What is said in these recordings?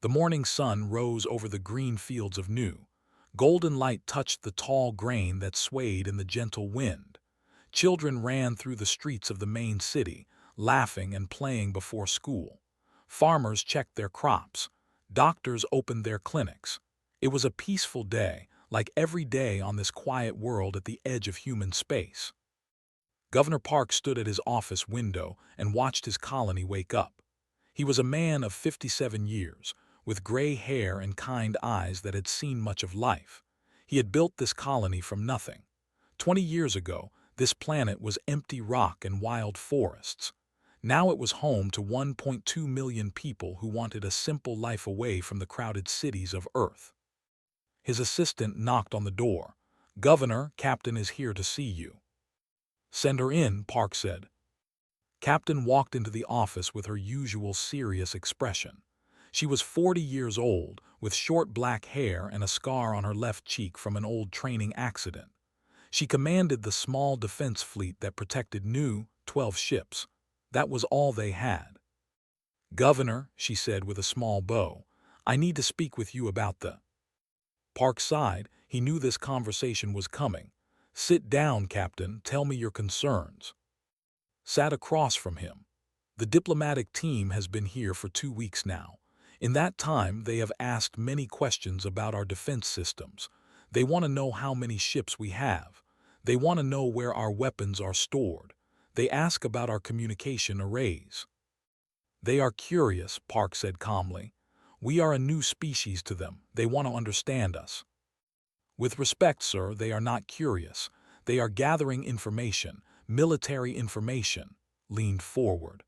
The morning sun rose over the green fields of New. Golden light touched the tall grain that swayed in the gentle wind. Children ran through the streets of the main city, laughing and playing before school. Farmers checked their crops. Doctors opened their clinics. It was a peaceful day, like every day on this quiet world at the edge of human space. Governor Park stood at his office window and watched his colony wake up. He was a man of 57 years, with gray hair and kind eyes that had seen much of life. He had built this colony from nothing. 20 years ago, this planet was empty rock and wild forests. Now it was home to 1.2 million people who wanted a simple life away from the crowded cities of Earth. His assistant knocked on the door. "Governor, Captain is here to see you." "Send her in," Park said. Captain walked into the office with her usual serious expression. She was 40 years old, with short black hair and a scar on her left cheek from an old training accident. She commanded the small defense fleet that protected New, 12 ships. That was all they had. "Governor," she said with a small bow, "I need to speak with you about the—" Park sighed. He knew this conversation was coming. "Sit down, Captain. Tell me your concerns." Sat across from him. "The diplomatic team has been here for 2 weeks now. In that time, they have asked many questions about our defense systems. They want to know how many ships we have. They want to know where our weapons are stored. They ask about our communication arrays." "They are curious," Park said calmly. "We are a new species to them. They want to understand us." "With respect, sir, they are not curious. They are gathering information, military information." Leaned forward.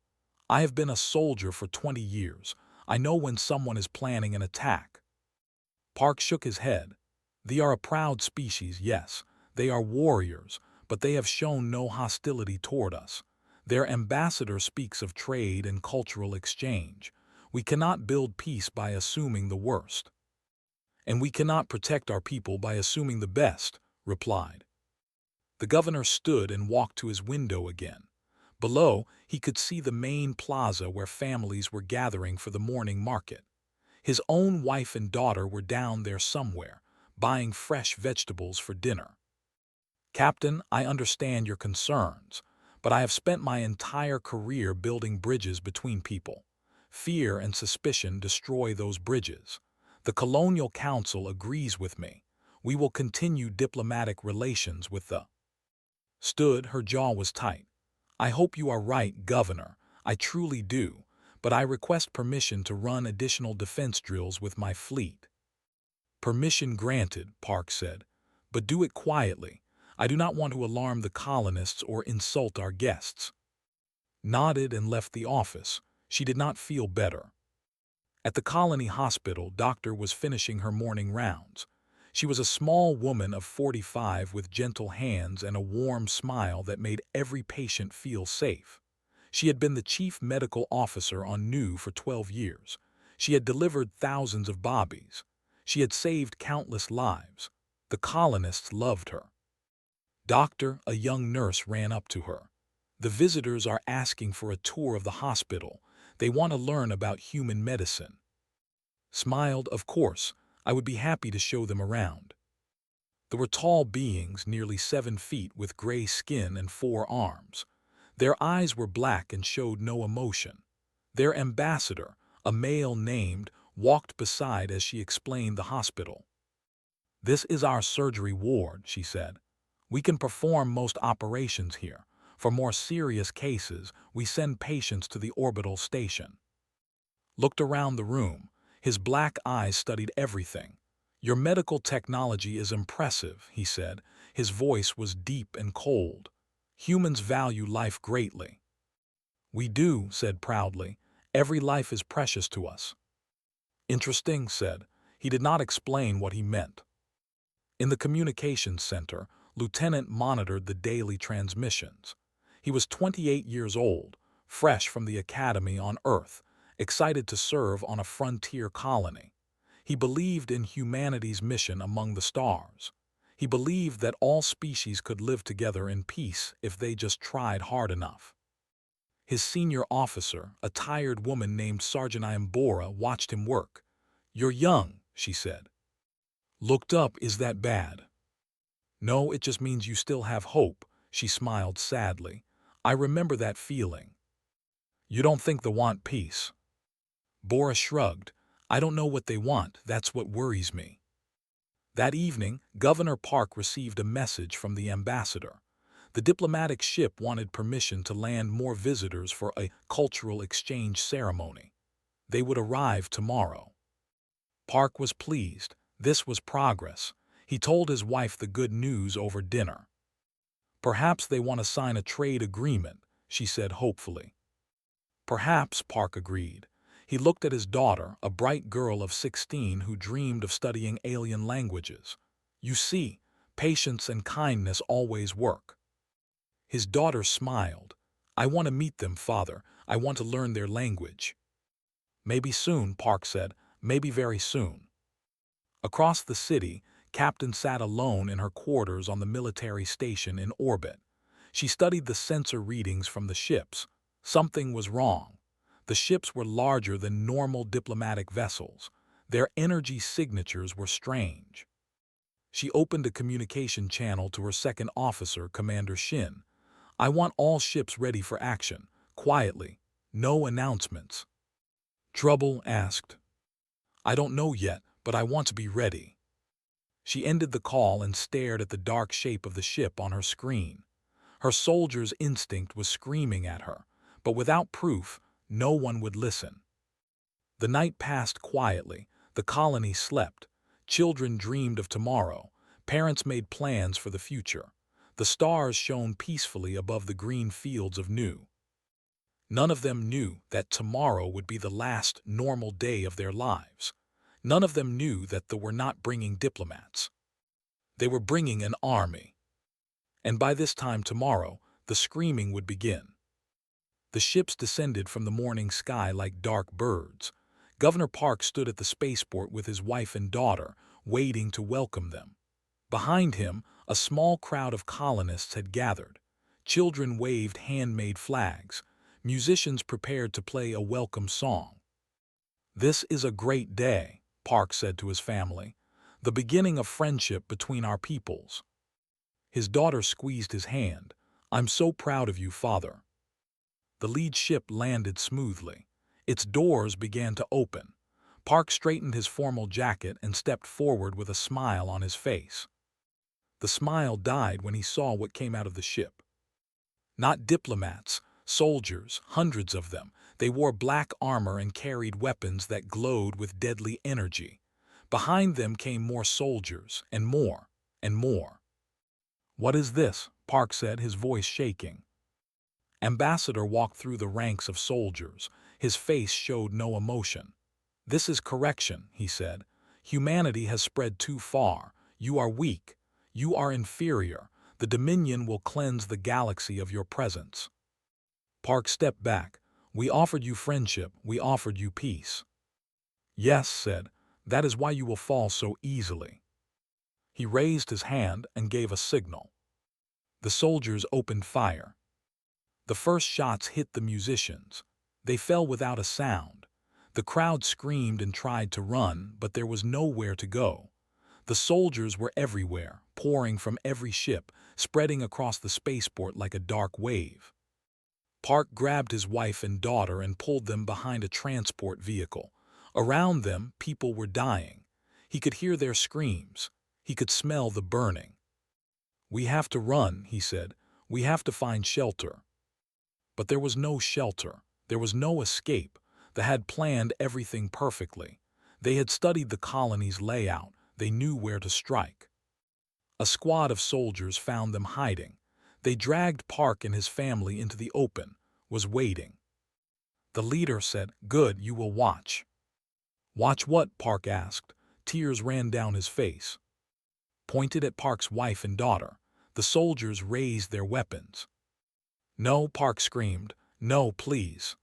"I have been a soldier for 20 years. I know when someone is planning an attack." Park shook his head. "They are a proud species, yes. They are warriors, but they have shown no hostility toward us. Their ambassador speaks of trade and cultural exchange. We cannot build peace by assuming the worst. And we cannot protect our people by assuming the best," replied. The governor stood and walked to his window again. Below, he could see the main plaza where families were gathering for the morning market. His own wife and daughter were down there somewhere, buying fresh vegetables for dinner. "Captain, I understand your concerns, but I have spent my entire career building bridges between people. Fear and suspicion destroy those bridges. The Colonial Council agrees with me. We will continue diplomatic relations with the—" Stood, her jaw was tight. "I hope you are right, Governor. I truly do, but I request permission to run additional defense drills with my fleet." "Permission granted," Park said, "but do it quietly. I do not want to alarm the colonists or insult our guests." Nodded and left the office. She did not feel better. At the colony hospital, Doctor was finishing her morning rounds. She was a small woman of 45 with gentle hands and a warm smile that made every patient feel safe. She had been the chief medical officer on New for 12 years. She had delivered thousands of bobbies. She had saved countless lives. The colonists loved her. "Doctor," a young nurse ran up to her. "The visitors are asking for a tour of the hospital. They want to learn about human medicine." Smiled, "Of course, I would be happy to show them around." There were tall beings, nearly 7 feet, with gray skin and 4 arms. Their eyes were black and showed no emotion. Their ambassador, a male named, walked beside as she explained the hospital. "This is our surgery ward," she said. "We can perform most operations here. For more serious cases, we send patients to the orbital station." Looked around the room. His black eyes studied everything. "Your medical technology is impressive," he said. His voice was deep and cold. "Humans value life greatly." "We do," said proudly. "Every life is precious to us." "Interesting," said. He did not explain what he meant. In the communications center, Lieutenant monitored the daily transmissions. He was 28 years old, fresh from the academy on Earth, excited to serve on a frontier colony. He believed in humanity's mission among the stars. He believed that all species could live together in peace if they just tried hard enough. His senior officer, a tired woman named Sergeant Iambora, watched him work. "You're young," she said. "Looked up, is that bad?" "No, it just means you still have hope," she smiled sadly. "I remember that feeling." "You don't think they want peace?" Boris shrugged. "I don't know what they want, that's what worries me." That evening, Governor Park received a message from the ambassador. The diplomatic ship wanted permission to land more visitors for a cultural exchange ceremony. They would arrive tomorrow. Park was pleased. This was progress. He told his wife the good news over dinner. "Perhaps they want to sign a trade agreement," she said hopefully. "Perhaps," Park agreed. He looked at his daughter, a bright girl of 16 who dreamed of studying alien languages. "You see, patience and kindness always work." His daughter smiled. "I want to meet them, father. I want to learn their language." "Maybe soon," Park said. "Maybe very soon." Across the city, Captain sat alone in her quarters on the military station in orbit. She studied the sensor readings from the ships. Something was wrong. The ships were larger than normal diplomatic vessels. Their energy signatures were strange. She opened a communication channel to her second officer, Commander Shin. "I want all ships ready for action, quietly. No announcements." "Trouble?" asked. "I don't know yet, but I want to be ready." She ended the call and stared at the dark shape of the ship on her screen. Her soldier's instinct was screaming at her, but without proof, no one would listen. The night passed quietly. The colony slept. Children dreamed of tomorrow. Parents made plans for the future. The stars shone peacefully above the green fields of New. None of them knew that tomorrow would be the last normal day of their lives. None of them knew that they were not bringing diplomats. They were bringing an army. And by this time tomorrow, the screaming would begin. The ships descended from the morning sky like dark birds. Governor Park stood at the spaceport with his wife and daughter, waiting to welcome them. Behind him, a small crowd of colonists had gathered. Children waved handmade flags. Musicians prepared to play a welcome song. "This is a great day," Park said to his family. "The beginning of friendship between our peoples." His daughter squeezed his hand. "I'm so proud of you, father." The lead ship landed smoothly. Its doors began to open. Park straightened his formal jacket and stepped forward with a smile on his face. The smile died when he saw what came out of the ship. Not diplomats, soldiers, hundreds of them. They wore black armor and carried weapons that glowed with deadly energy. Behind them came more soldiers, and more, and more. "What is this?" Park said, his voice shaking. Ambassador walked through the ranks of soldiers. His face showed no emotion. "This is correction," he said. "Humanity has spread too far. You are weak. You are inferior. The Dominion will cleanse the galaxy of your presence." Park stepped back. "We offered you friendship. We offered you peace." "Yes," said. "That is why you will fall so easily." He raised his hand and gave a signal. The soldiers opened fire. The first shots hit the musicians. They fell without a sound. The crowd screamed and tried to run, but there was nowhere to go. The soldiers were everywhere, pouring from every ship, spreading across the spaceport like a dark wave. Park grabbed his wife and daughter and pulled them behind a transport vehicle. Around them, people were dying. He could hear their screams. He could smell the burning. "We have to run," he said. "We have to find shelter." But there was no shelter. There was no escape. They had planned everything perfectly. They had studied the colony's layout. They knew where to strike. A squad of soldiers found them hiding. They dragged Park and his family into the open, was waiting. The leader said, "Good, you will watch." "Watch what?" Park asked. Tears ran down his face. Pointed at Park's wife and daughter. The soldiers raised their weapons. "No," Park screamed. "No, please."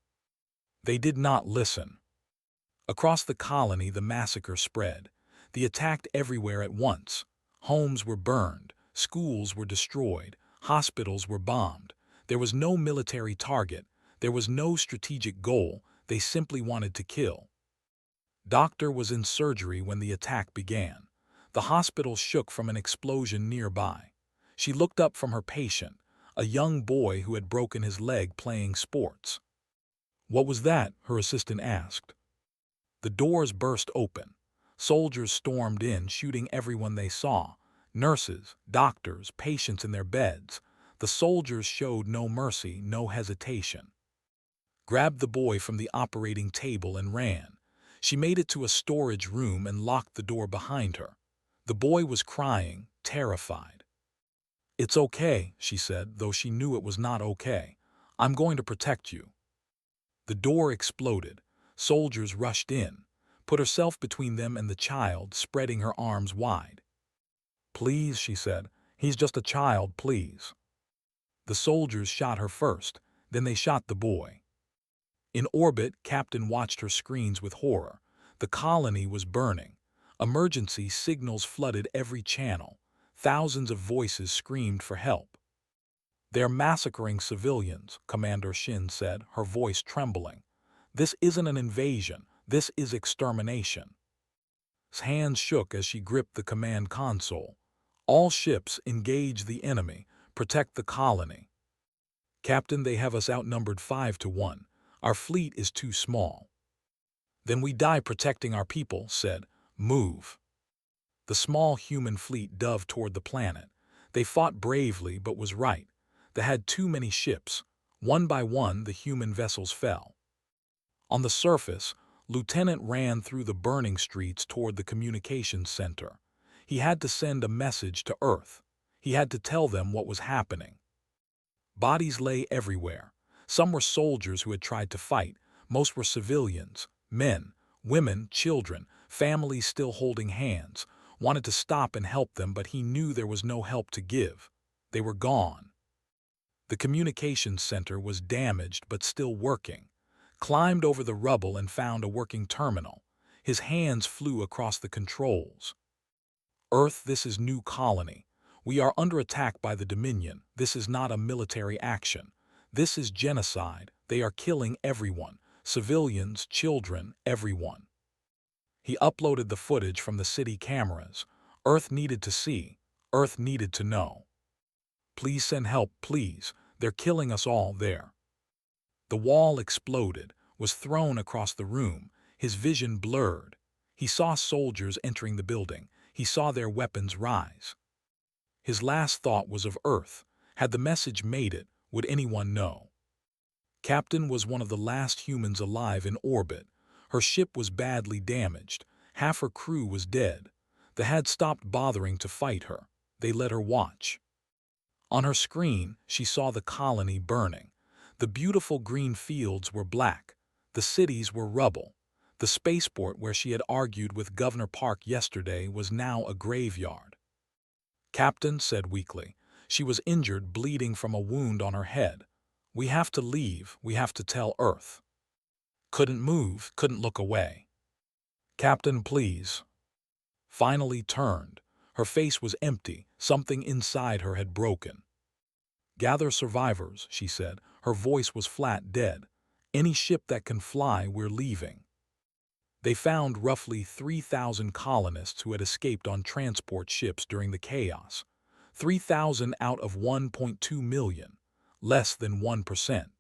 They did not listen. Across the colony, the massacre spread. They attacked everywhere at once. Homes were burned. Schools were destroyed. Hospitals were bombed. There was no military target. There was no strategic goal. They simply wanted to kill. Doctor was in surgery when the attack began. The hospital shook from an explosion nearby. She looked up from her patient, a young boy who had broken his leg playing sports. "What was that?" her assistant asked. The doors burst open. Soldiers stormed in, shooting everyone they saw. Nurses, doctors, patients in their beds. The soldiers showed no mercy, no hesitation. Grabbed the boy from the operating table and ran. She made it to a storage room and locked the door behind her. The boy was crying, terrified. "It's okay," she said, though she knew it was not okay. "I'm going to protect you." The door exploded. Soldiers rushed in, put herself between them and the child, spreading her arms wide. "Please," she said, "he's just a child, please." The soldiers shot her first, then they shot the boy. In orbit, Captain watched her screens with horror. The colony was burning. Emergency signals flooded every channel. Thousands of voices screamed for help. "They're massacring civilians," Commander Shin said, her voice trembling. "This isn't an invasion. This is extermination." His hands shook as she gripped the command console. "All ships, engage the enemy. Protect the colony." "Captain, they have us outnumbered 5-1. Our fleet is too small." "Then we die protecting our people," said. "Move." The small human fleet dove toward the planet. They fought bravely but was right. They had too many ships. One by one, the human vessels fell. On the surface, Lieutenant ran through the burning streets toward the communications center. He had to send a message to Earth. He had to tell them what was happening. Bodies lay everywhere. Some were soldiers who had tried to fight. Most were civilians, men, women, children, families still holding hands, wanted to stop and help them, but he knew there was no help to give. They were gone. The communications center was damaged but still working. Climbed over the rubble and found a working terminal. His hands flew across the controls. "Earth, this is new colony. We are under attack by the Dominion. This is not a military action. This is genocide. They are killing everyone. Civilians, children, everyone." He uploaded the footage from the city cameras. Earth needed to see. Earth needed to know. "Please send help, please. They're killing us all there." The wall exploded, was thrown across the room. His vision blurred. He saw soldiers entering the building. He saw their weapons rise. His last thought was of Earth. Had the message made it, would anyone know? Captain was one of the last humans alive in orbit. Her ship was badly damaged. Half her crew was dead. They had stopped bothering to fight her. They let her watch. On her screen, she saw the colony burning. The beautiful green fields were black. The cities were rubble. The spaceport where she had argued with Governor Park yesterday was now a graveyard. "Captain," said weakly. She was injured, bleeding from a wound on her head. "We have to leave. We have to tell Earth." Couldn't move, couldn't look away. "Captain, please." Finally turned. Her face was empty. Something inside her had broken. "Gather survivors," she said. Her voice was flat, dead. "Any ship that can fly, we're leaving." They found roughly 3,000 colonists who had escaped on transport ships during the chaos. 3,000 out of 1.2 million, less than 1%.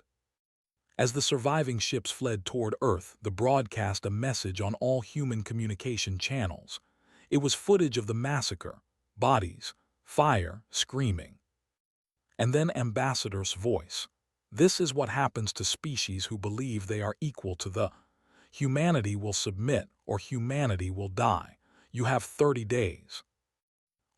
As the surviving ships fled toward Earth, the broadcast a message on all human communication channels. It was footage of the massacre, bodies, fire, screaming. And then Ambassador's voice. "This is what happens to species who believe they are equal to the. Humanity will submit or humanity will die. You have 30 days."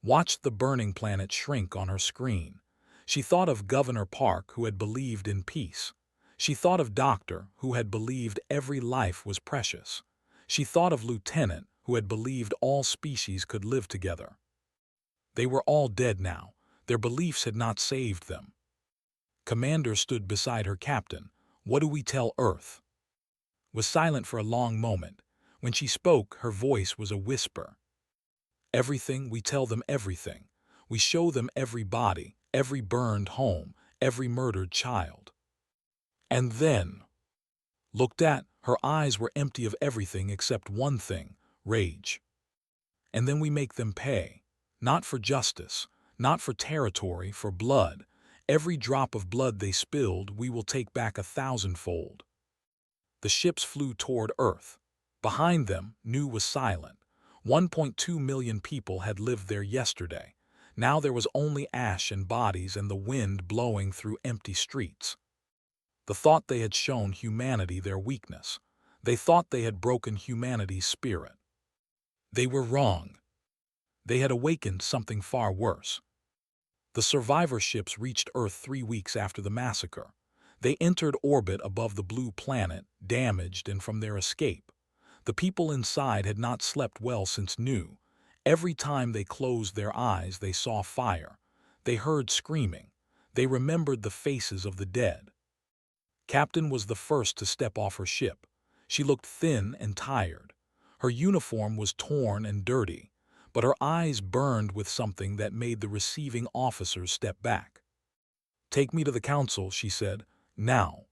Watched the burning planet shrink on her screen. She thought of Governor Park, who had believed in peace. She thought of Doctor, who had believed every life was precious. She thought of Lieutenant, who had believed all species could live together. They were all dead now. Their beliefs had not saved them. Commander stood beside her captain. "What do we tell Earth?" Was silent for a long moment. When she spoke, her voice was a whisper. "Everything, we tell them everything. We show them every body, every burned home, every murdered child." And then looked at Her eyes were empty of everything except one thing: rage. And then we make them pay. Not for justice, not for territory, for blood. Every drop of blood they spilled, we will take back 1,000-fold. The ships flew toward Earth. Behind them, Nu was silent. 1.2 million people had lived there yesterday. Now there was only ash and bodies and the wind blowing through empty streets. The thought they had shown humanity their weakness. They thought they had broken humanity's spirit. They were wrong. They had awakened something far worse. The survivor ships reached Earth 3 weeks after the massacre. They entered orbit above the blue planet, damaged, and from their escape. The people inside had not slept well since Nu. Every time they closed their eyes, they saw fire. They heard screaming. They remembered the faces of the dead. Captain was the first to step off her ship. She looked thin and tired. Her uniform was torn and dirty, but her eyes burned with something that made the receiving officers step back. "Take me to the council," she said. "Now."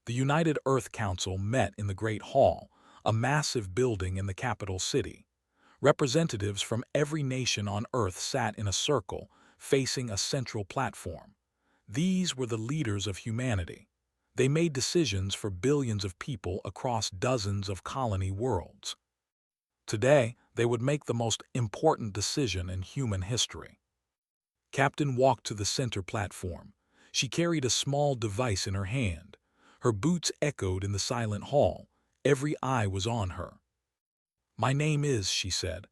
The United Earth Council met in the Great Hall, a massive building in the capital city. Representatives from every nation on Earth sat in a circle, facing a central platform. These were the leaders of humanity. They made decisions for billions of people across dozens of colony worlds. Today, they would make the most important decision in human history. Captain walked to the center platform. She carried a small device in her hand. Her boots echoed in the silent hall. Every eye was on her. "My name is," she said.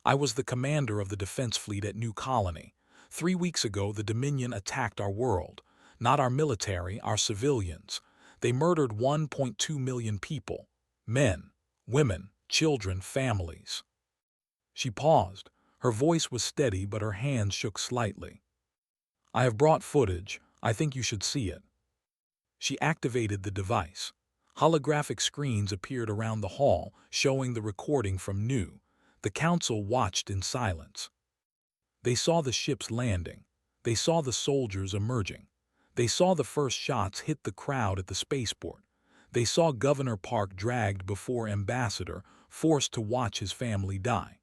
"I was the commander of the defense fleet at New Colony. 3 weeks ago, the Dominion attacked our world. Not our military, our civilians. They murdered 1.2 million people. Men, women, children, families." She paused. Her voice was steady, but her hands shook slightly. "I have brought footage. I think you should see it." She activated the device. Holographic screens appeared around the hall, showing the recording from Nu. The council watched in silence. They saw the ships landing. They saw the soldiers emerging. They saw the first shots hit the crowd at the spaceport. They saw Governor Park dragged before Ambassador, forced to watch his family die.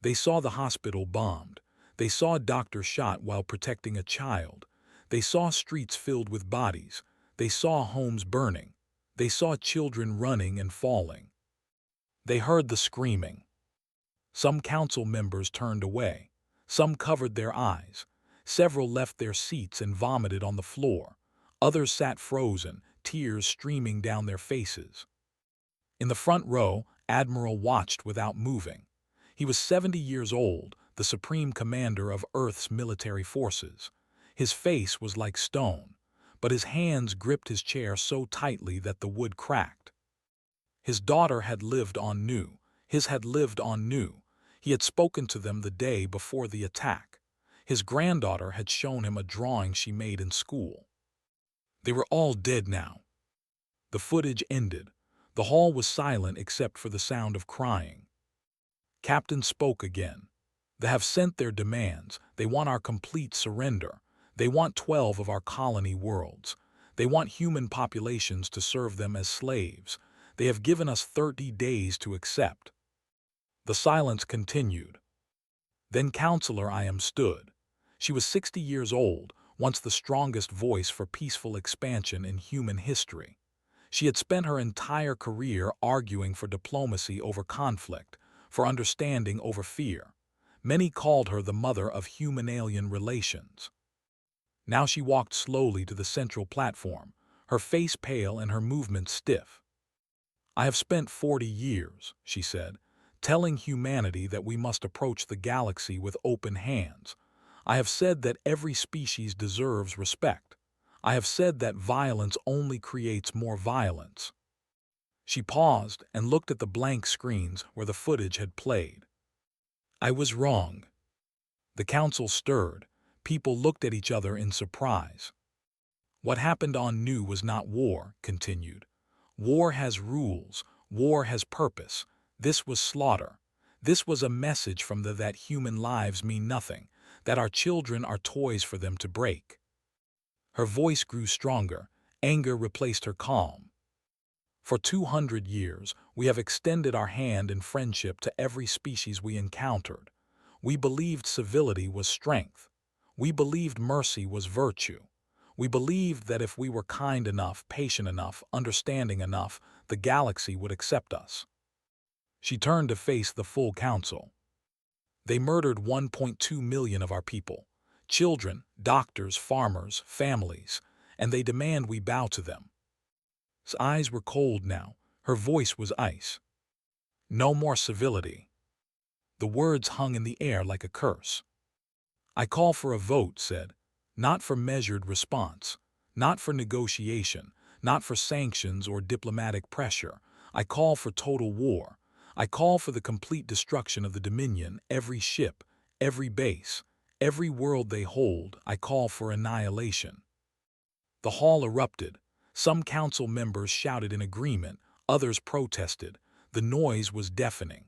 They saw the hospital bombed. They saw a doctor shot while protecting a child. They saw streets filled with bodies. They saw homes burning. They saw children running and falling. They heard the screaming. Some council members turned away. Some covered their eyes. Several left their seats and vomited on the floor. Others sat frozen, tears streaming down their faces. In the front row, Admiral watched without moving. He was 70 years old, the supreme commander of Earth's military forces. His face was like stone, but his hands gripped his chair so tightly that the wood cracked. His daughter had lived on Nu. His had lived on Nu. He had spoken to them the day before the attack. His granddaughter had shown him a drawing she made in school. They were all dead now. The footage ended. The hall was silent except for the sound of crying. Captain spoke again. "They have sent their demands. They want our complete surrender. They want 12 of our colony worlds. They want human populations to serve them as slaves. They have given us 30 days to accept." The silence continued. Then Counselor Iam stood. She was 60 years old, once the strongest voice for peaceful expansion in human history. She had spent her entire career arguing for diplomacy over conflict, for understanding over fear. Many called her the mother of human-alien relations. Now she walked slowly to the central platform, her face pale and her movements stiff. "I have spent 40 years," she said, "telling humanity that we must approach the galaxy with open hands. I have said that every species deserves respect. I have said that violence only creates more violence." She paused and looked at the blank screens where the footage had played. "I was wrong." The council stirred. People looked at each other in surprise. "What happened on Nu was not war," continued. "War has rules. War has purpose. This was slaughter. This was a message from that human lives mean nothing, that our children are toys for them to break." Her voice grew stronger. Anger replaced her calm. For 200 years, we have extended our hand in friendship to every species we encountered. We believed civility was strength. We believed mercy was virtue. We believed that if we were kind enough, patient enough, understanding enough, the galaxy would accept us. She turned to face the full council. They murdered 1.2 million of our people, children, doctors, farmers, families, and they demand we bow to them. His eyes were cold now, her voice was ice. No more civility. The words hung in the air like a curse. I call for a vote, said, not for measured response, not for negotiation, not for sanctions or diplomatic pressure. I call for total war. I call for the complete destruction of the Dominion, every ship, every base, every world they hold. I call for annihilation. The hall erupted. Some council members shouted in agreement, others protested. The noise was deafening.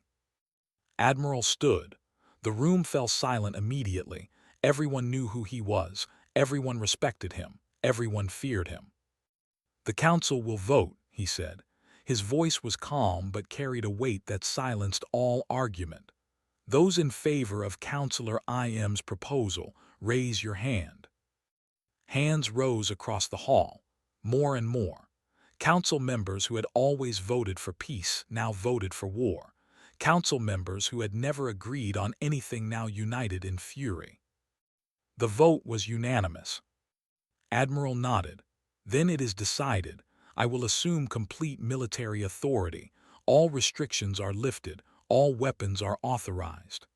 Admiral stood. The room fell silent immediately. Everyone knew who he was. Everyone respected him. Everyone feared him. The council will vote, he said. His voice was calm but carried a weight that silenced all argument. Those in favor of Councillor IM's proposal, raise your hand. Hands rose across the hall. More and more. Council members who had always voted for peace now voted for war. Council members who had never agreed on anything now united in fury. The vote was unanimous. Admiral nodded. Then it is decided. I will assume complete military authority. All restrictions are lifted. All weapons are authorized.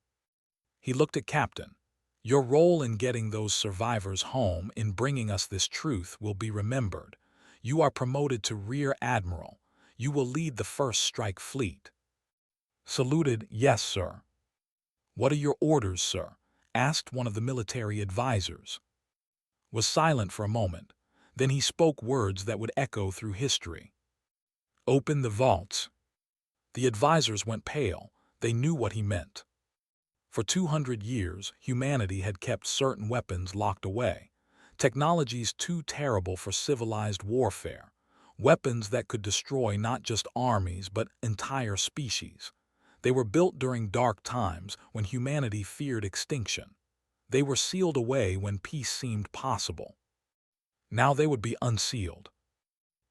He looked at Captain. Your role in getting those survivors home, in bringing us this truth, will be remembered. You are promoted to Rear Admiral. You will lead the first strike fleet. Saluted, yes, sir. What are your orders, sir? Asked one of the military advisors. Was silent for a moment. Then he spoke words that would echo through history. Open the vaults. The advisors went pale. They knew what he meant. For 200 years, humanity had kept certain weapons locked away. Technologies too terrible for civilized warfare. Weapons that could destroy not just armies but entire species. They were built during dark times when humanity feared extinction. They were sealed away when peace seemed possible. Now they would be unsealed.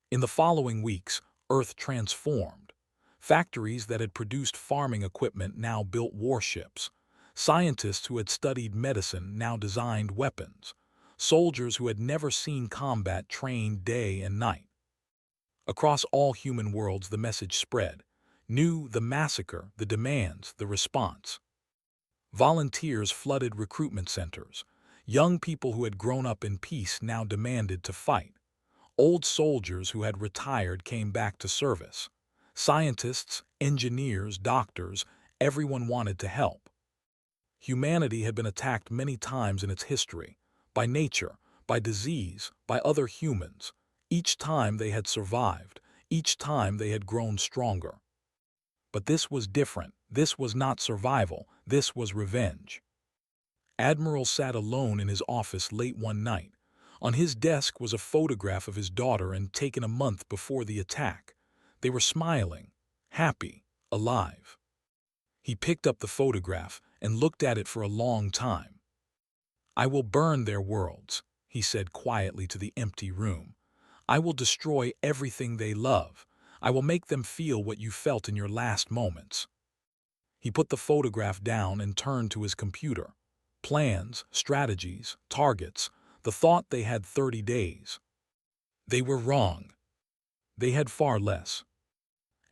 In the following weeks, Earth transformed. Factories that had produced farming equipment now built warships. Scientists who had studied medicine now designed weapons. Soldiers who had never seen combat trained day and night. Across all human worlds the message spread. New, the massacre, the demands, the response. Volunteers flooded recruitment centers. Young people who had grown up in peace now demanded to fight. Old soldiers who had retired came back to service. Scientists, engineers, doctors, everyone wanted to help. Humanity had been attacked many times in its history, by nature, by disease, by other humans. Each time they had survived, each time they had grown stronger. But this was different. This was not survival, this was revenge. Admiral sat alone in his office late one night. On his desk was a photograph of his daughter and taken a month before the attack. They were smiling, happy, alive. He picked up the photograph and looked at it for a long time. I will burn their worlds, he said quietly to the empty room. I will destroy everything they love. I will make them feel what you felt in your last moments. He put the photograph down and turned to his computer. Plans, strategies, targets, the thought they had 30 days. They were wrong. They had far less.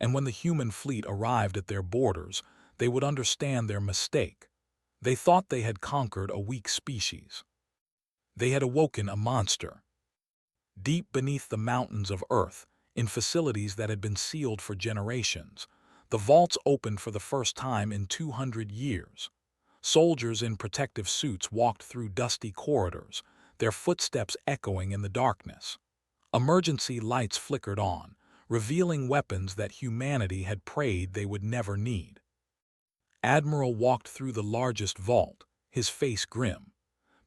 And when the human fleet arrived at their borders, they would understand their mistake. They thought they had conquered a weak species. They had awoken a monster. Deep beneath the mountains of Earth, in facilities that had been sealed for generations, the vaults opened for the first time in 200 years. Soldiers in protective suits walked through dusty corridors, their footsteps echoing in the darkness. Emergency lights flickered on, revealing weapons that humanity had prayed they would never need. Admiral walked through the largest vault, his face grim.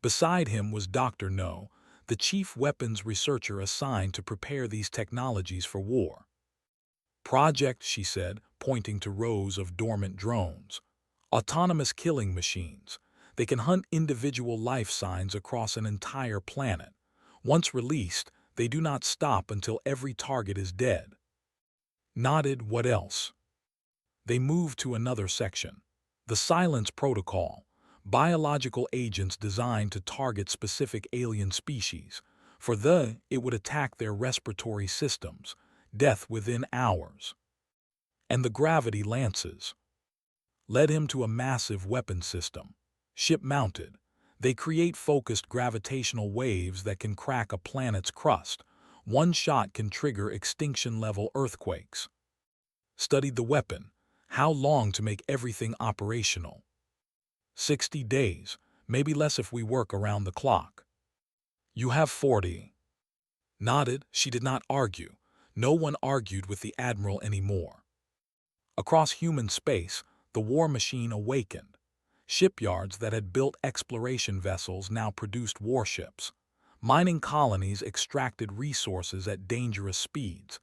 Beside him was Dr. No, the chief weapons researcher assigned to prepare these technologies for war. Project, she said, pointing to rows of dormant drones. Autonomous killing machines. They can hunt individual life signs across an entire planet. Once released, they do not stop until every target is dead. Nodded, what else? They moved to another section. The Silence Protocol. Biological agents designed to target specific alien species. It would attack their respiratory systems. Death within hours. And the gravity lances led him to a massive weapon system. Ship-mounted, they create focused gravitational waves that can crack a planet's crust. One shot can trigger extinction-level earthquakes. Studied the weapon. How long to make everything operational? 60 days, maybe less if we work around the clock. You have 40. Nodded, she did not argue. No one argued with the Admiral anymore. Across human space, the war machine awakened. Shipyards that had built exploration vessels now produced warships. Mining colonies extracted resources at dangerous speeds.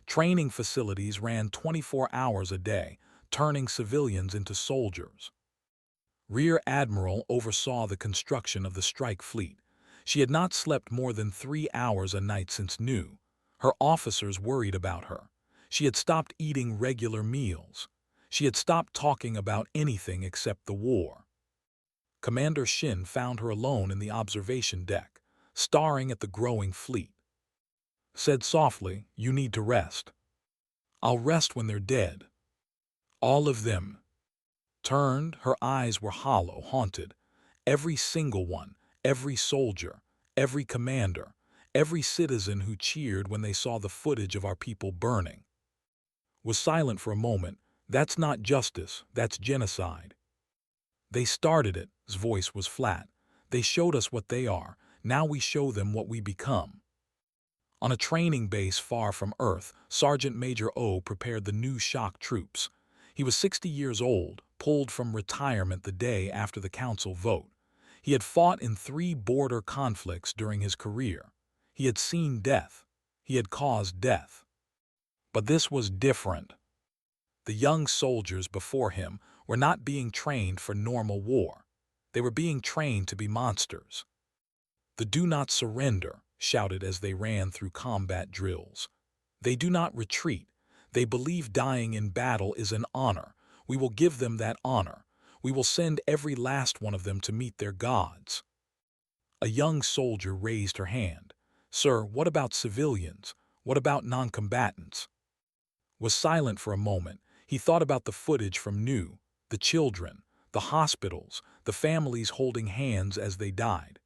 Training facilities ran 24 hours a day, turning civilians into soldiers. Rear Admiral oversaw the construction of the strike fleet. She had not slept more than 3 hours a night since noon. Her officers worried about her. She had stopped eating regular meals. She had stopped talking about anything except the war. Commander Shin found her alone in the observation deck, staring at the growing fleet. Said softly, "You need to rest." "I'll rest when they're dead." All of them. Turned, her eyes were hollow, haunted. Every single one, every soldier, every commander, every citizen who cheered when they saw the footage of our people burning. Was silent for a moment. That's not justice, that's genocide. They started it, his voice was flat. They showed us what they are, now we show them what we become. On a training base far from Earth, Sergeant Major O prepared the new shock troops. He was 60 years old, pulled from retirement the day after the council vote. He had fought in 3 border conflicts during his career. He had seen death. He had caused death. But this was different. The young soldiers before him were not being trained for normal war. They were being trained to be monsters. The "Do not surrender" shouted as they ran through combat drills. They do not retreat. They believe dying in battle is an honor. We will give them that honor. We will send every last one of them to meet their gods. A young soldier raised her hand. "Sir, what about civilians? What about non-combatants?" Was silent for a moment. He thought about the footage from New, the children, the hospitals, the families holding hands as they died.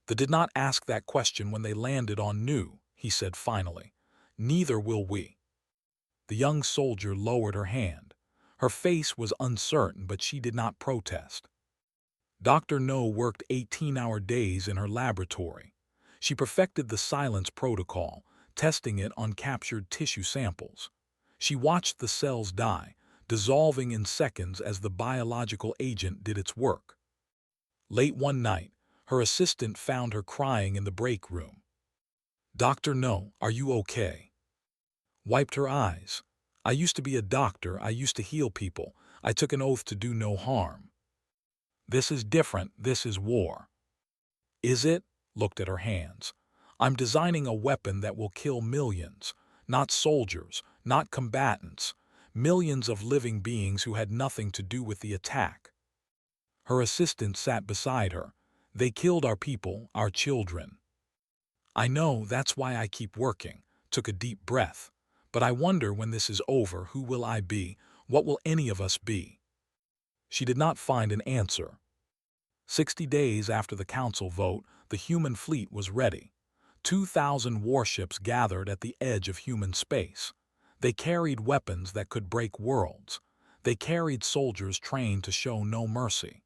They did not ask that question when they landed on New, he said finally. Neither will we. The young soldier lowered her hand. Her face was uncertain, but she did not protest. Dr. No worked 18-hour days in her laboratory. She perfected the silence protocol, testing it on captured tissue samples. She watched the cells die, dissolving in seconds as the biological agent did its work. Late one night, her assistant found her crying in the break room. "Dr. No, are you okay?" Wiped her eyes. "I used to be a doctor, I used to heal people. I took an oath to do no harm. This is different, this is war." "Is it?" Looked at her hands. "I'm designing a weapon that will kill millions. Not soldiers, not combatants. Millions of living beings who had nothing to do with the attack." Her assistant sat beside her. "They killed our people, our children." "I know, that's why I keep working." Took a deep breath. "But I wonder when this is over, who will I be? What will any of us be?" She did not find an answer. 60 days after the council vote, the human fleet was ready. 2,000 warships gathered at the edge of human space. They carried weapons that could break worlds. They carried soldiers trained to show no mercy.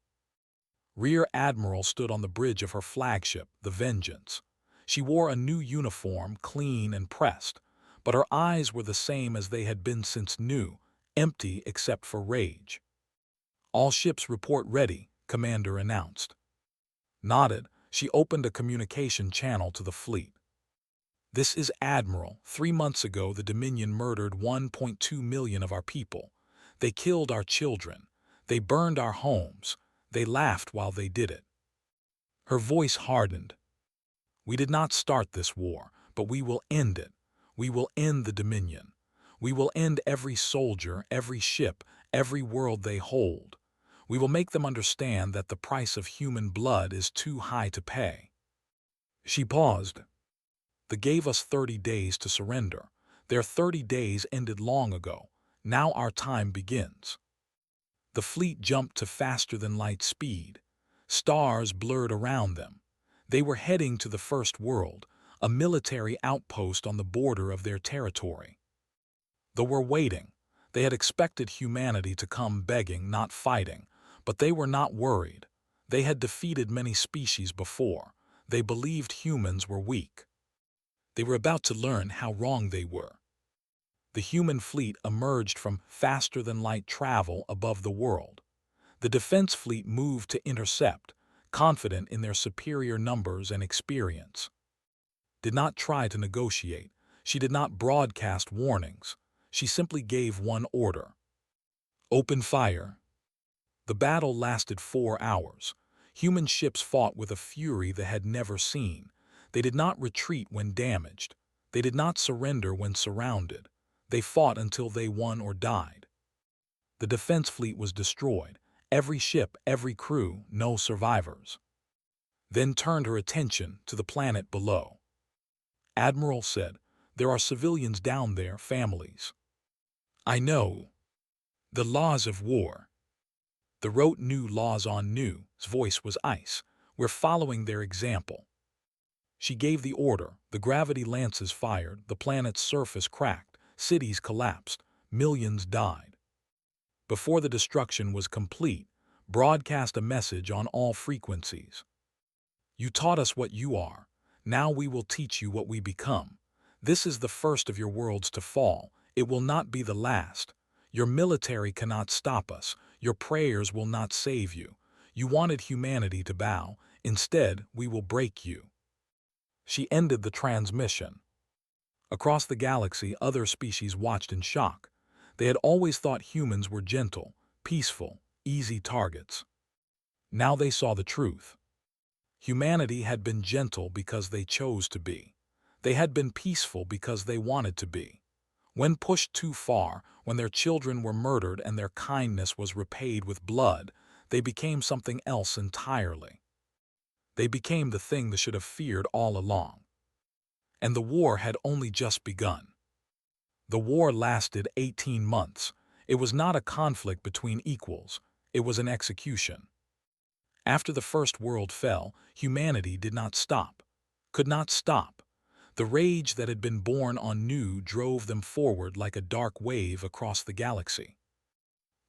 Rear Admiral stood on the bridge of her flagship, the Vengeance. She wore a new uniform, clean and pressed, but her eyes were the same as they had been since new, empty except for rage. "All ships report ready," Commander announced. Nodded, she opened a communication channel to the fleet. This is Admiral. 3 months ago, the Dominion murdered 1.2 million of our people. They killed our children. They burned our homes. They laughed while they did it. Her voice hardened. We did not start this war, but we will end it. We will end the Dominion. We will end every soldier, every ship, every world they hold. We will make them understand that the price of human blood is too high to pay. She paused. They gave us 30 days to surrender. Their 30 days ended long ago. Now our time begins. The fleet jumped to faster-than-light speed. Stars blurred around them. They were heading to the First World, a military outpost on the border of their territory. They were waiting. They had expected humanity to come begging, not fighting, but they were not worried. They had defeated many species before. They believed humans were weak. They were about to learn how wrong they were. The human fleet emerged from faster-than-light travel above the world. The defense fleet moved to intercept, confident in their superior numbers and experience. Did not try to negotiate. She did not broadcast warnings. She simply gave one order. Open fire. The battle lasted 4 hours. Human ships fought with a fury they had never seen. They did not retreat when damaged. They did not surrender when surrounded. They fought until they won or died. The defense fleet was destroyed. Every ship, every crew, no survivors. Then turned her attention to the planet below. Admiral said, "There are civilians down there, families." "I know. The laws of war." The wrote new laws on new. His voice was ice. "We're following their example." She gave the order. The gravity lances fired. The planet's surface cracked. Cities collapsed. Millions died. Before the destruction was complete, broadcast a message on all frequencies. "You taught us what you are. Now we will teach you what we become. This is the first of your worlds to fall. It will not be the last. Your military cannot stop us. Your prayers will not save you. You wanted humanity to bow. Instead, we will break you." She ended the transmission. Across the galaxy, other species watched in shock. They had always thought humans were gentle, peaceful, easy targets. Now they saw the truth. Humanity had been gentle because they chose to be. They had been peaceful because they wanted to be. When pushed too far, when their children were murdered and their kindness was repaid with blood, they became something else entirely. They became the thing they should have feared all along. And the war had only just begun. The war lasted 18 months. It was not a conflict between equals. It was an execution. After the First World fell, humanity did not stop, could not stop. The rage that had been born on new drove them forward like a dark wave across the galaxy.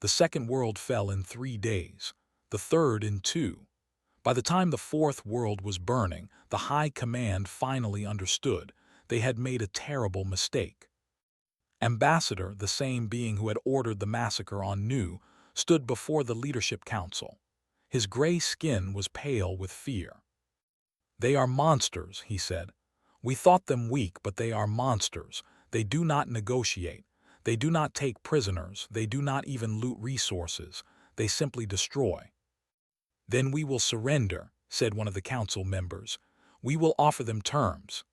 The Second World fell in 3 days, the third in 2. By the time the Fourth World was burning, the High Command finally understood they had made a terrible mistake. Ambassador, the same being who had ordered the massacre on Nu, stood before the Leadership Council. His gray skin was pale with fear. "They are monsters," he said. "We thought them weak, but they are monsters. They do not negotiate. They do not take prisoners. They do not even loot resources. They simply destroy." "Then we will surrender," said one of the council members. "We will offer them terms."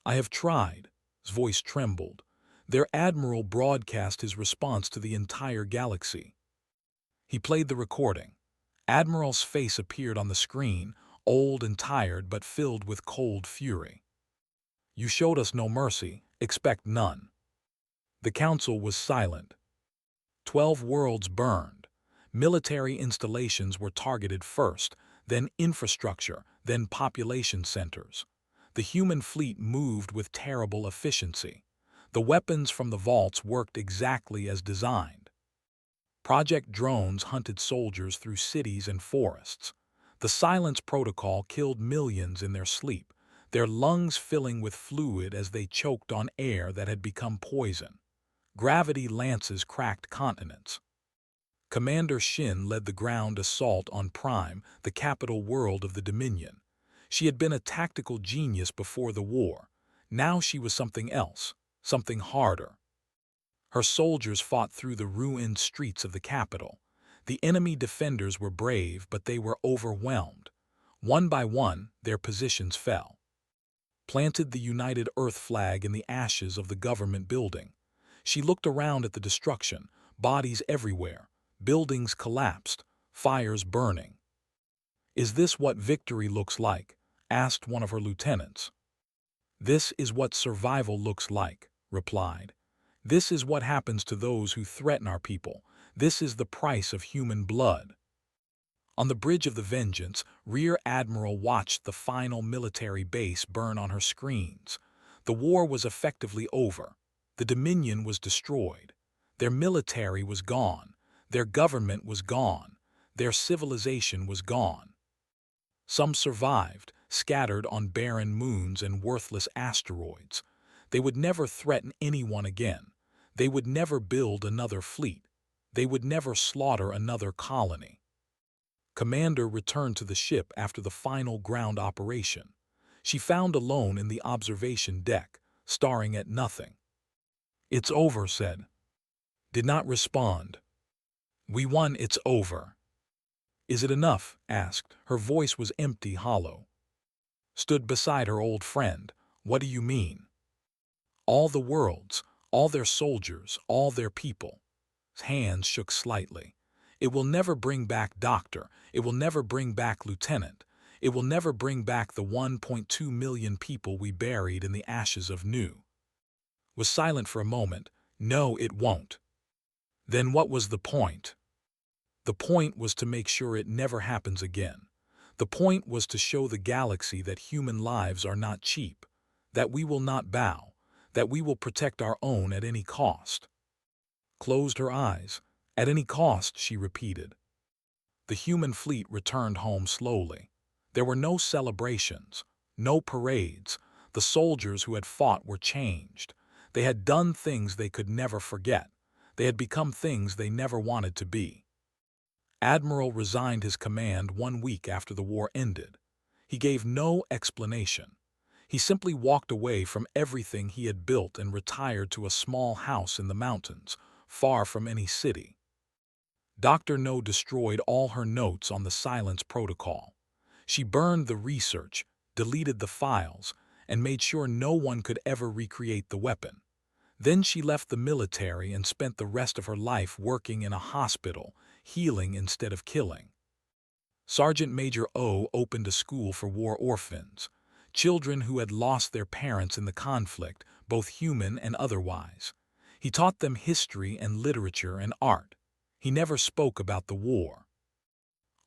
"I have tried." His voice trembled. Their admiral broadcast his response to the entire galaxy. He played the recording. Admiral's face appeared on the screen, old and tired but filled with cold fury. "You showed us no mercy, expect none." The council was silent. 12 worlds burned. Military installations were targeted first, then infrastructure, then population centers. The human fleet moved with terrible efficiency. The weapons from the vaults worked exactly as designed. Project drones hunted soldiers through cities and forests. The silence protocol killed millions in their sleep, their lungs filling with fluid as they choked on air that had become poison. Gravity lances cracked continents. Commander Shin led the ground assault on Prime, the capital world of the Dominion. She had been a tactical genius before the war. Now she was something else, something harder. Her soldiers fought through the ruined streets of the capital. The enemy defenders were brave, but they were overwhelmed. One by one, their positions fell. Planted the United Earth flag in the ashes of the government building. She looked around at the destruction, bodies everywhere, buildings collapsed, fires burning. "Is this what victory looks like?" asked one of her lieutenants. "This is what survival looks like," replied. "This is what happens to those who threaten our people. This is the price of human blood." On the bridge of the Vengeance, Rear Admiral watched the final military base burn on her screens. The war was effectively over. The Dominion was destroyed. Their military was gone. Their government was gone. Their civilization was gone. Some survived, scattered on barren moons and worthless asteroids. They would never threaten anyone again. They would never build another fleet. They would never slaughter another colony. Commander returned to the ship after the final ground operation. She found alone in the observation deck, staring at nothing. "It's over," said. Did not respond. "We won, it's over." "Is it enough?" asked. Her voice was empty, hollow. Stood beside her old friend. "What do you mean?" "All the worlds, all their soldiers, all their people." His hands shook slightly. "It will never bring back Doctor. It will never bring back Lieutenant. It will never bring back the 1.2 million people we buried in the ashes of Nu." Was silent for a moment. "No, it won't." "Then what was the point?" "The point was to make sure it never happens again. The point was to show the galaxy that human lives are not cheap, that we will not bow, that we will protect our own at any cost." Closed her eyes. "At any cost," she repeated. The human fleet returned home slowly. There were no celebrations, no parades. The soldiers who had fought were changed. They had done things they could never forget. They had become things they never wanted to be. Admiral resigned his command 1 week after the war ended. He gave no explanation. He simply walked away from everything he had built and retired to a small house in the mountains, far from any city. Dr. No destroyed all her notes on the silence protocol. She burned the research, deleted the files, and made sure no one could ever recreate the weapon. Then she left the military and spent the rest of her life working in a hospital, healing instead of killing. Sergeant Major O opened a school for war orphans, children who had lost their parents in the conflict, both human and otherwise. He taught them history and literature and art. He never spoke about the war.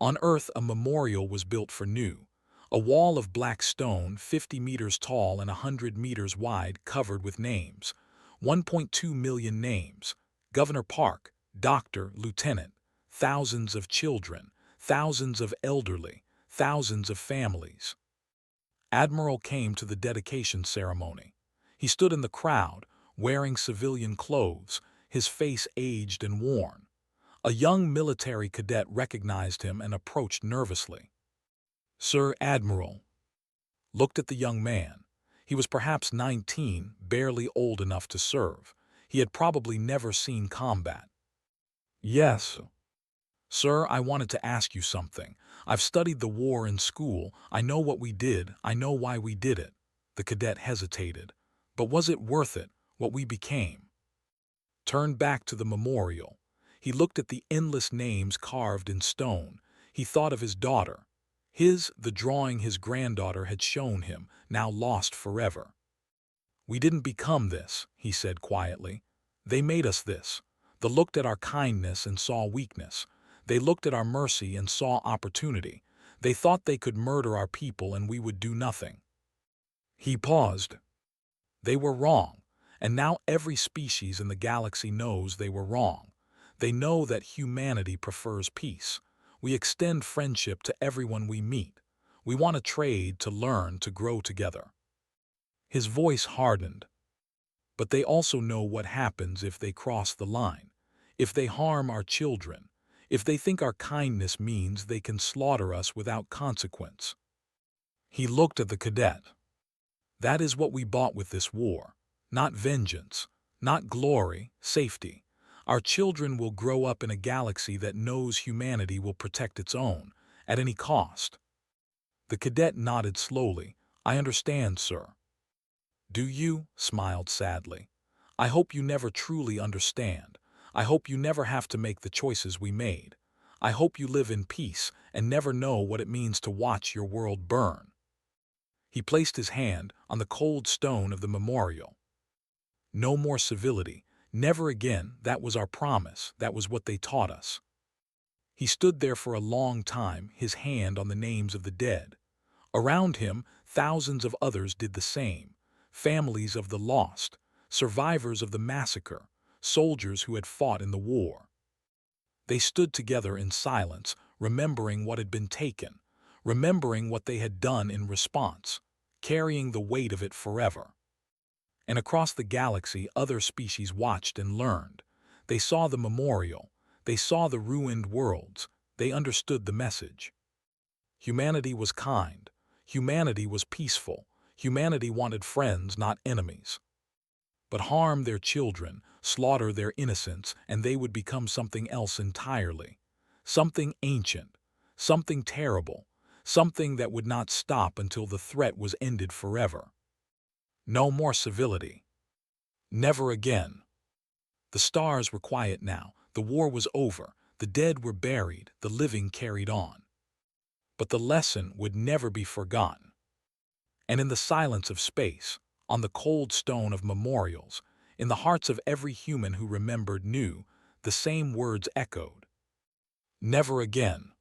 On Earth, a memorial was built for Nu, a wall of black stone 50 meters tall and 100 meters wide, covered with names. 1.2 million names. Governor Park, Doctor, Lieutenant, thousands of children, thousands of elderly, thousands of families. Admiral came to the dedication ceremony. He stood in the crowd, wearing civilian clothes, his face aged and worn. A young military cadet recognized him and approached nervously. "Sir Admiral." Looked at the young man. He was perhaps 19, barely old enough to serve. He had probably never seen combat. "Yes." "Sir, I wanted to ask you something. I've studied the war in school. I know what we did. I know why we did it." The cadet hesitated. "But was it worth it, what we became?" Turned back to the memorial. He looked at the endless names carved in stone. He thought of his daughter. The drawing his granddaughter had shown him, now lost forever. "We didn't become this," he said quietly. "They made us this. They looked at our kindness and saw weakness. They looked at our mercy and saw opportunity. They thought they could murder our people and we would do nothing." He paused. "They were wrong, and now every species in the galaxy knows they were wrong. They know that humanity prefers peace. We extend friendship to everyone we meet. We want to trade, to learn, to grow together." His voice hardened. "But they also know what happens if they cross the line, if they harm our children, if they think our kindness means they can slaughter us without consequence." He looked at the cadet. That is what we bought with this war. Not vengeance, not glory, safety. Our children will grow up in a galaxy that knows humanity will protect its own, at any cost. The cadet nodded slowly. I understand, sir. Do you? Smiled sadly. I hope you never truly understand. I hope you never have to make the choices we made. I hope you live in peace and never know what it means to watch your world burn. He placed his hand on the cold stone of the memorial. No more civility. Never again. That was our promise. That was what they taught us. He stood there for a long time, his hand on the names of the dead. Around him, thousands of others did the same. Families of the lost, survivors of the massacre, soldiers who had fought in the war. They stood together in silence, remembering what had been taken, remembering what they had done in response, carrying the weight of it forever. And across the galaxy, other species watched and learned. They saw the memorial, they saw the ruined worlds, they understood the message. Humanity was kind, humanity was peaceful, humanity wanted friends, not enemies. But harm their children, slaughter their innocents, and they would become something else entirely. Something ancient, something terrible, something that would not stop until the threat was ended forever. No more civility. Never again. The stars were quiet now. The war was over. The dead were buried. The living carried on. But the lesson would never be forgotten. And in the silence of space, on the cold stone of memorials, in the hearts of every human who remembered knew, the same words echoed. Never again.